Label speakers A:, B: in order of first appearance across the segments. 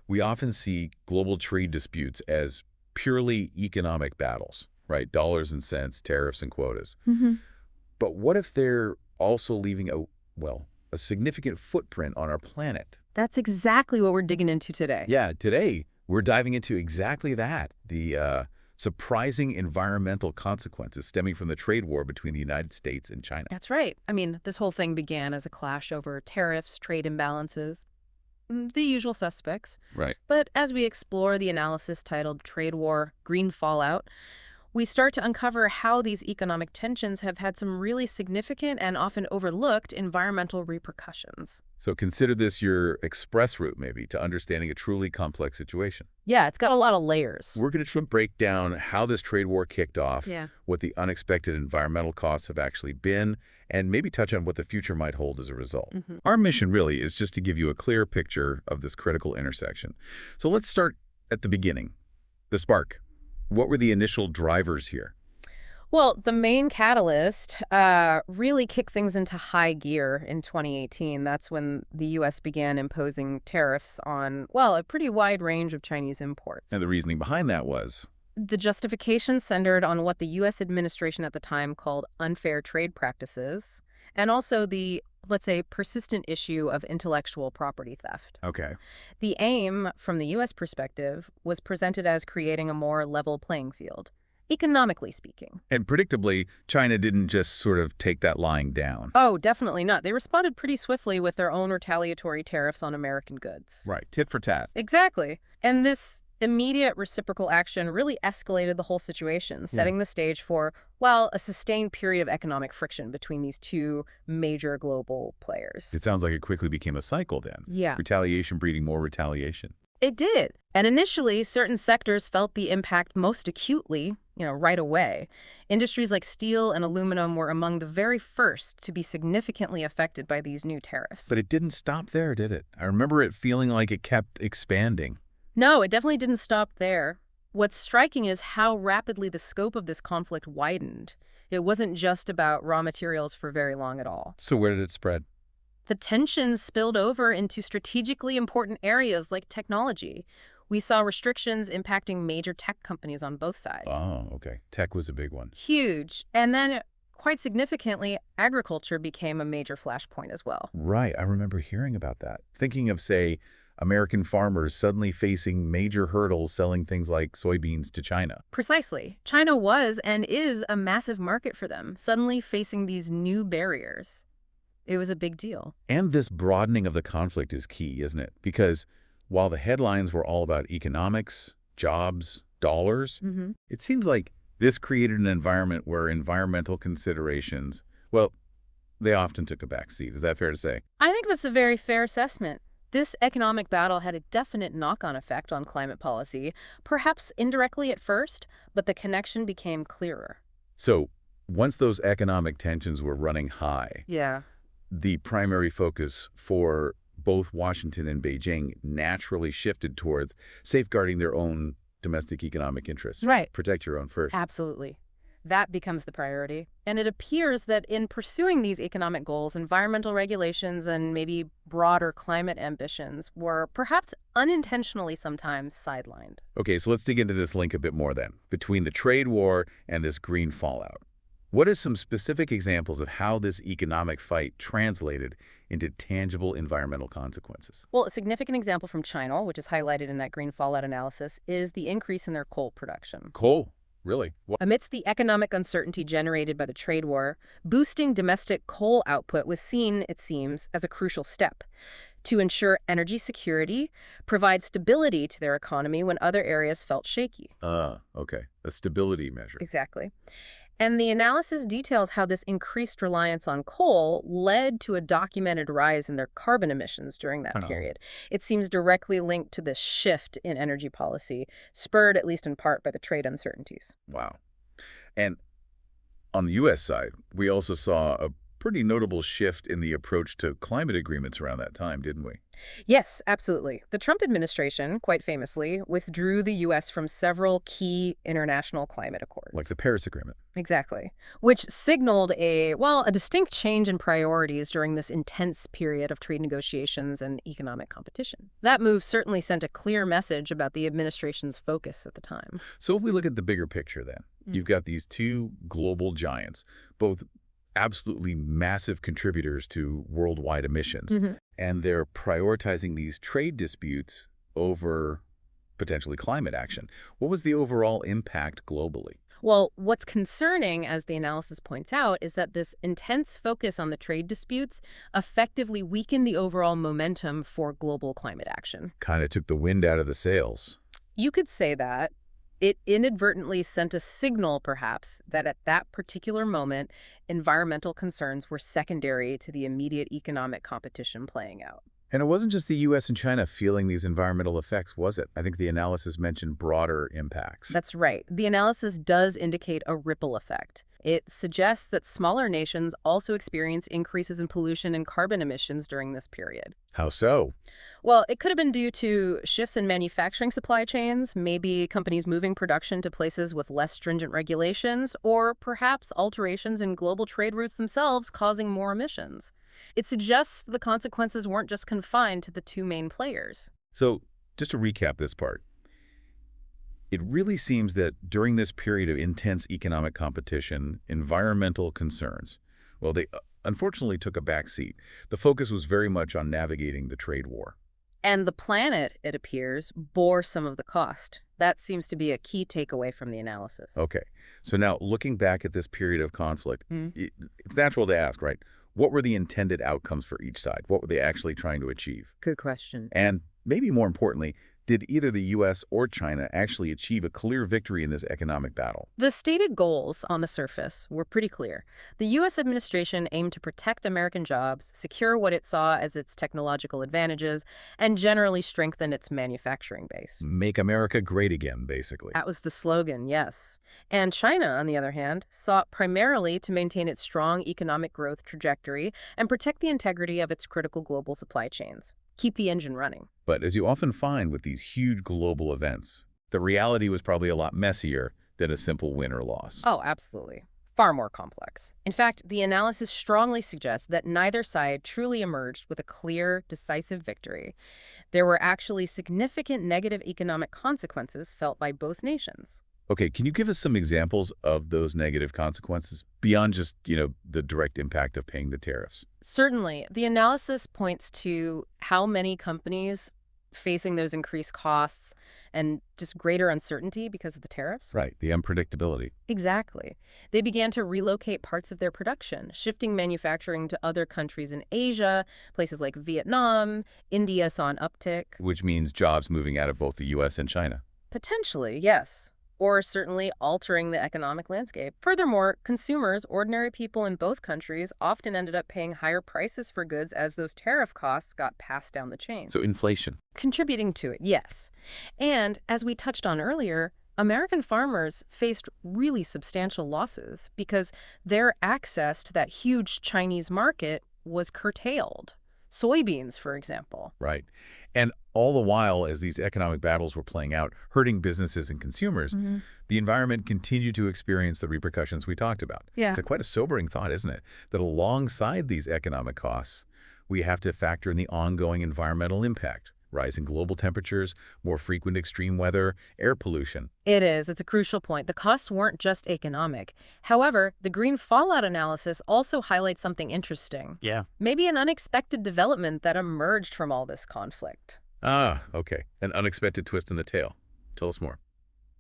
A: we often see global trade disputes as purely economic battles, right? Dollars and cents, tariffs and quotas.
B: Hmm.
A: But what if they're also leaving a significant footprint on our planet?
B: That's exactly what we're digging into today.
A: Yeah, today we're diving into exactly that, the surprising environmental consequences stemming from the trade war between the United States and China.
B: That's right. I mean, this whole thing began as a clash over tariffs, trade imbalances, the usual suspects.
A: Right.
B: But as we explore the analysis titled Trade War, Green Fallout, we start to uncover how these economic tensions have had some really significant and often overlooked environmental repercussions.
A: So consider this your express route, maybe, to understanding a truly complex situation.
B: Yeah, it's got a lot of layers.
A: We're going to break down how this trade war kicked off,
B: Yeah.
A: what the unexpected environmental costs have actually been, and maybe touch on what the future might hold as a result. Our mission really is just to give you a clear picture of this critical intersection. So let's start at the beginning, the spark. What were the initial drivers here?
B: Well, the main catalyst really kicked things into high gear in 2018. That's when the U.S. began imposing tariffs on, well, a pretty wide range of Chinese imports.
A: And the reasoning behind that was,
B: The justification centered on what the U.S. administration at the time called unfair trade practices, and also the, let's say, persistent issue of intellectual property theft.
A: okay,
B: The aim, from the U.S. perspective, was presented as creating a more level playing field, economically speaking.
A: and predictably, China didn't just sort of take that lying down.
B: Oh, definitely not. They responded pretty swiftly with their own retaliatory tariffs on American goods.
A: Right, tit for tat.
B: Exactly. And this immediate reciprocal action really escalated the whole situation, setting the stage for, well, a sustained period of economic friction between these two major global players.
A: It sounds like it quickly became a cycle then.
B: Yeah,
A: Retaliation breeding more retaliation.
B: it did. And initially, certain sectors felt the impact most acutely, right away. Industries like steel and aluminum were among the very first to be significantly affected by these new tariffs.
A: But it didn't stop there, did it? I remember it feeling like it kept expanding.
B: No, it definitely didn't stop there. What's striking is how rapidly the scope of this conflict widened. It wasn't just about raw materials for very long at all.
A: So where did it spread?
B: The tensions spilled over into strategically important areas like technology. We saw restrictions impacting major tech companies on both sides.
A: Oh, okay. Tech was a big one.
B: Huge. And then, quite significantly, agriculture became a major flashpoint as well.
A: Right, I remember hearing about that. Thinking of, say, American farmers suddenly facing major hurdles selling things like soybeans to China.
B: Precisely. China was and is a massive market for them, suddenly facing these new barriers. It was a big deal.
A: And this broadening of the conflict is key, isn't it? Because while the headlines were all about economics, jobs, dollars, it seems like this created an environment where environmental considerations, well, they often took a back seat. Is that fair to say?
B: I think that's a very fair assessment. This economic battle had a definite knock-on effect on climate policy, perhaps indirectly at first, but the connection became clearer.
A: So once those economic tensions were running high,
B: Yeah.
A: the primary focus for both Washington and Beijing naturally shifted towards safeguarding their own domestic economic interests.
B: Right.
A: Protect your own first.
B: Absolutely. That becomes the priority. And it appears that in pursuing these economic goals, environmental regulations and maybe broader climate ambitions were perhaps unintentionally sometimes sidelined.
A: Okay, so let's dig into this link a bit more then, between the trade war and this green fallout. What are some specific examples of how this economic fight translated into tangible environmental consequences?
B: Well, a significant example from China, which is highlighted in that green fallout analysis, is the increase in their coal production.
A: Coal? Really?
B: Amidst the economic uncertainty generated by the trade war, boosting domestic coal output was seen, it seems, as a crucial step to ensure energy security, provide stability to their economy when other areas felt shaky.
A: Okay. A stability measure.
B: Exactly. And the analysis details how this increased reliance on coal led to a documented rise in their carbon emissions during that period. It seems directly linked to this shift in energy policy, spurred at least in part by the trade uncertainties.
A: Wow. And on the U.S. side, we also saw a pretty notable shift in the approach to climate agreements around that time, didn't we?
B: Yes, absolutely. The Trump administration, quite famously, withdrew the U.S. from several key international climate
A: Like
B: accords.
A: the Paris Agreement.
B: Exactly. Which signaled a distinct change in priorities during this intense period of trade negotiations and economic competition. That move certainly sent a clear message about the administration's focus at the time.
A: So if we look at the bigger picture then, you've got these two global giants, both absolutely massive contributors to worldwide emissions, and they're prioritizing these trade disputes over potentially climate action. What was the overall impact globally?
B: Well, what's concerning, as the analysis points out, is that this intense focus on the trade disputes effectively weakened the overall momentum for global climate action.
A: Kind of took the wind out of the sails.
B: You could say that. It inadvertently sent a signal, perhaps, that at that particular moment, environmental concerns were secondary to the immediate economic competition playing out.
A: And it wasn't just the U.S. and China feeling these environmental effects, was it? I think the analysis mentioned broader impacts.
B: That's right. The analysis does indicate a ripple effect. It suggests that smaller nations also experienced increases in pollution and carbon emissions during this period.
A: How so?
B: Well, it could have been due to shifts in manufacturing supply chains, maybe companies moving production to places with less stringent regulations, or perhaps alterations in global trade routes themselves causing more emissions. It suggests the consequences weren't just confined to the two main players.
A: So, just to recap this part, it really seems that during this period of intense economic competition, environmental concerns, well, they unfortunately took a back seat. The focus was very much on navigating the trade war.
B: And the planet, it appears, bore some of the cost. That seems to be a key takeaway from the analysis.
A: Okay, so now looking back at this period of conflict, it's natural to ask, right? What were the intended outcomes for each side? What were they actually trying to achieve?
B: Good question.
A: And maybe more importantly, did either the U.S. or China actually achieve a clear victory in this economic battle?
B: The stated goals on the surface were pretty clear. The U.S. administration aimed to protect American jobs, secure what it saw as its technological advantages, and generally strengthen its manufacturing base.
A: Make America great again, basically.
B: That was the slogan, yes. And China, on the other hand, sought primarily to maintain its strong economic growth trajectory and protect the integrity of its critical global supply chains. Keep the engine running.
A: But as you often find with these huge global events, the reality was probably a lot messier than a simple win or loss.
B: Oh, absolutely. Far more complex. In fact, the analysis strongly suggests that neither side truly emerged with a clear, decisive victory. There were actually significant negative economic consequences felt by both nations.
A: Okay, can you give us some examples of those negative consequences beyond just, the direct impact of paying the tariffs?
B: Certainly, the analysis points to how many companies facing those increased costs and just greater uncertainty because of the tariffs.
A: Right, the unpredictability.
B: Exactly. They began to relocate parts of their production, shifting manufacturing to other countries in Asia, places like Vietnam. India saw an uptick.
A: Which means jobs moving out of both the U.S. and China.
B: Potentially, yes. Or certainly altering the economic landscape. Furthermore, consumers, ordinary people in both countries, often ended up paying higher prices for goods as those tariff costs got passed down the chain.
A: So inflation.
B: Contributing to it, yes. And as we touched on earlier, American farmers faced really substantial losses because their access to that huge Chinese market was curtailed. Soybeans, for example.
A: Right. And all the while, as these economic battles were playing out, hurting businesses and consumers, the environment continued to experience the repercussions we talked about.
B: Yeah.
A: It's quite a sobering thought, isn't it? That alongside these economic costs, we have to factor in the ongoing environmental impact. Rising global temperatures, more frequent extreme weather, air pollution.
B: It is. It's a crucial point. The costs weren't just economic. However, the green fallout analysis also highlights something interesting.
A: Yeah.
B: Maybe an unexpected development that emerged from all this conflict.
A: Ah, okay. An unexpected twist in the tale. Tell us more.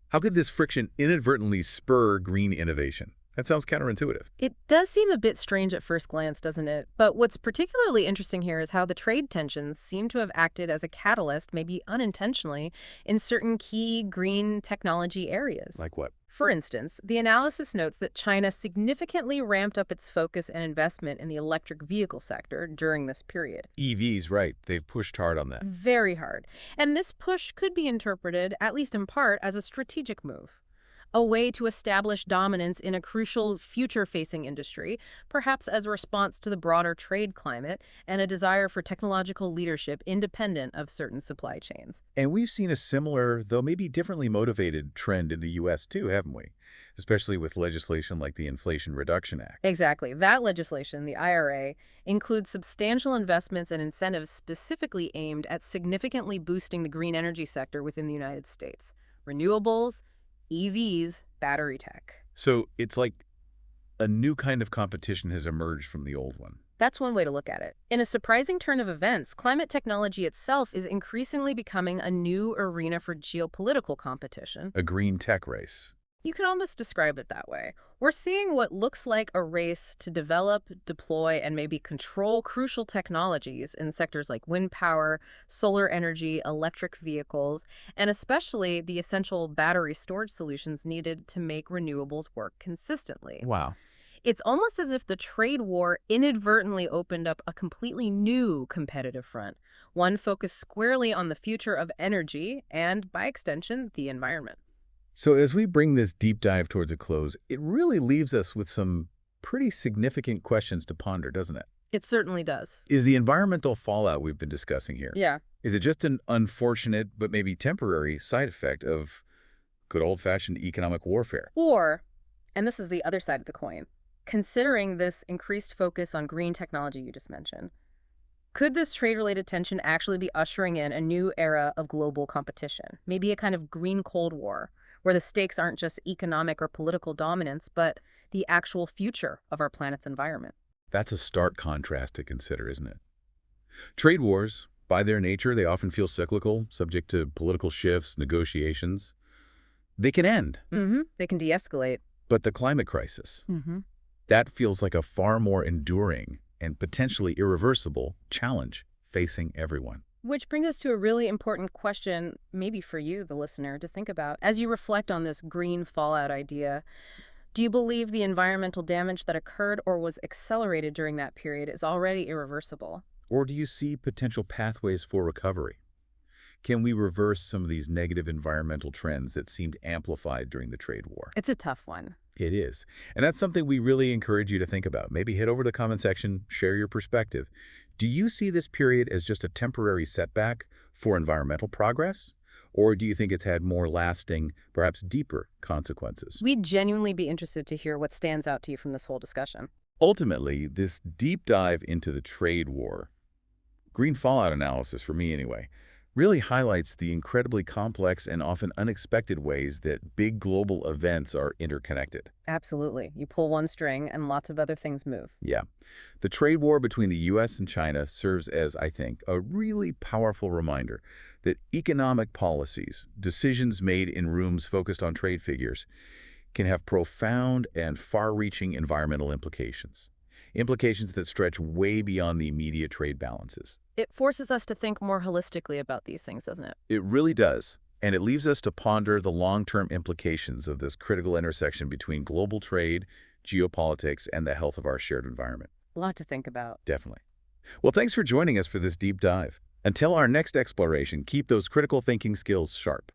A: How could this friction inadvertently spur green innovation? That sounds counterintuitive.
B: It does seem a bit strange at first glance, doesn't it? But what's particularly interesting here is how the trade tensions seem to have acted as a catalyst, maybe unintentionally, in certain key green technology areas.
A: Like what?
B: For instance, the analysis notes that China significantly ramped up its focus and investment in the electric vehicle sector during this period.
A: EVs, right. They've pushed hard on that.
B: Very hard. And this push could be interpreted, at least in part, as a strategic move. a way to establish dominance in a crucial future-facing industry, perhaps as a response to the broader trade climate and a desire for technological leadership independent of certain supply chains.
A: And we've seen a similar, though maybe differently motivated, trend in the U.S. too, haven't we? Especially with legislation like the Inflation Reduction Act.
B: Exactly. That legislation, the IRA, includes substantial investments and incentives specifically aimed at significantly boosting the green energy sector within the United States. Renewables, EVs, battery tech.
A: So it's like a new kind of competition has emerged from the old one.
B: That's one way to look at it. In a surprising turn of events, climate technology itself is increasingly becoming a new arena for geopolitical competition.
A: A green tech race.
B: You can almost describe it that way. We're seeing what looks like a race to develop, deploy, and maybe control crucial technologies in sectors like wind power, solar energy, electric vehicles, and especially the essential battery storage solutions needed to make renewables work consistently.
A: Wow.
B: It's almost as if the trade war inadvertently opened up a completely new competitive front, one focused squarely on the future of energy and, by extension, the environment.
A: So as we bring this deep dive towards a close, it really leaves us with some pretty significant questions to ponder, doesn't it?
B: It certainly does.
A: Is the environmental fallout we've been discussing here,
B: Yeah.
A: is it just an unfortunate but maybe temporary side effect of good old-fashioned economic warfare?
B: Or, and this is the other side of the coin, considering this increased focus on green technology you just mentioned, could this trade-related tension actually be ushering in a new era of global competition? Maybe a kind of green Cold War, where the stakes aren't just economic or political dominance, but the actual future of our planet's environment.
A: That's a stark contrast to consider, isn't it? Trade wars, by their nature, they often feel cyclical, subject to political shifts, negotiations. They can end.
B: They can de-escalate.
A: But the climate crisis, that feels like a far more enduring and potentially irreversible challenge facing everyone.
B: Which brings us to a really important question, maybe for you, the listener, to think about. As you reflect on this green fallout idea, do you believe the environmental damage that occurred or was accelerated during that period is already irreversible?
A: Or do you see potential pathways for recovery? Can we reverse some of these negative environmental trends that seemed amplified during the trade war?
B: It's a tough one.
A: It is. And that's something we really encourage you to think about. Maybe head over to the comment section, share your perspective. Do you see this period as just a temporary setback for environmental progress? Or do you think it's had more lasting, perhaps deeper consequences?
B: We'd genuinely be interested to hear what stands out to you from this whole discussion.
A: Ultimately, this deep dive into the trade war, green fallout analysis for me anyway, really highlights the incredibly complex and often unexpected ways that big global events are interconnected.
B: Absolutely. You pull one string and lots of other things move.
A: Yeah. The trade war between the U.S. and China serves as, I think, a really powerful reminder that economic policies, decisions made in rooms focused on trade figures, can have profound and far-reaching environmental implications. Implications that stretch way beyond the immediate trade balances.
B: It forces us to think more holistically about these things, doesn't it?
A: It really does. And it leaves us to ponder the long-term implications of this critical intersection between global trade, geopolitics, and the health of our shared environment.
B: A lot to think about.
A: Definitely. Well, thanks for joining us for this deep dive. Until our next exploration, keep those critical thinking skills sharp.